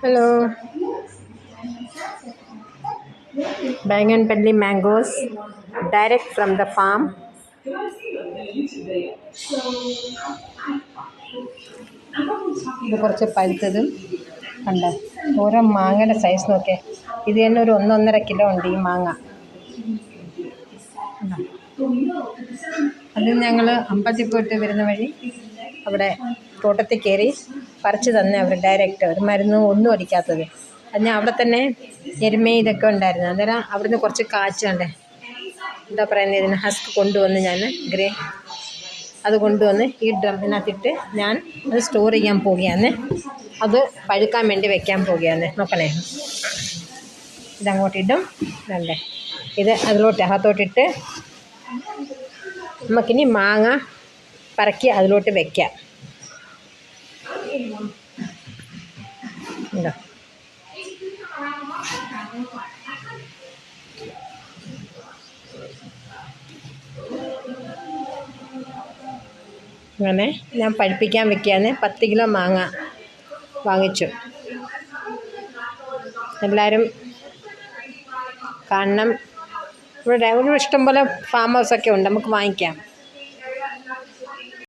Hello, Banganpalli mangoes, direct from the farm. ഇത് കുറച്ച് പഴുത്തതും കണ്ട ഓരോ മാങ്ങയുടെ സൈസ് നോക്കേ. ഇത് തന്നെ ഒരു 1.5 കിലോ ഉണ്ട് ഈ മാങ്ങ. അത് ഞങ്ങൾ അമ്പലത്തിൽ പോയിട്ട് വരുന്ന വഴി അവിടെ തോട്ടത്തിൽ കയറി പറിച്ച് തന്നെ അവർ ഡയറക്റ്റ്, ഒരു മരുന്നും ഒന്നും അടിക്കാത്തത്. അത് ഞാൻ അവിടെ തന്നെ എരുമ ഇതൊക്കെ ഉണ്ടായിരുന്നു. അന്നേരം അവിടുന്ന് കുറച്ച് കാച്ചുണ്ട്, എന്താ പറയുന്നത്, ഇതിന് ഹസ്ക് കൊണ്ടുവന്ന് ഞാൻ അത് കൊണ്ടുവന്ന് ഈ ഡ്രമ്മിനകത്തിട്ട് ഞാൻ അത് സ്റ്റോർ ചെയ്യാൻ പോവുകയാണ്. അത് പഴുക്കാൻ വേണ്ടി വെക്കാൻ പോവുകയാണ്. നോക്കണേ, ഇതങ്ങോട്ടിടും. വേണ്ടേ, ഇത് അകത്തോട്ടിട്ട് നമുക്കിനി മാങ്ങ പറക്കി അതിലോട്ട് വെക്കാം. ഉണ്ടോ, അങ്ങനെ ഞാൻ പഴുപ്പിക്കാൻ വെക്കുകയാണ്. 10 കിലോ മാങ്ങ വാങ്ങിച്ചു. എല്ലാവരും കാണണം. ഇവിടെ ഇഷ്ടംപോലെ ഫാം ഹൗസൊക്കെ ഉണ്ട്, നമുക്ക് വാങ്ങിക്കാം.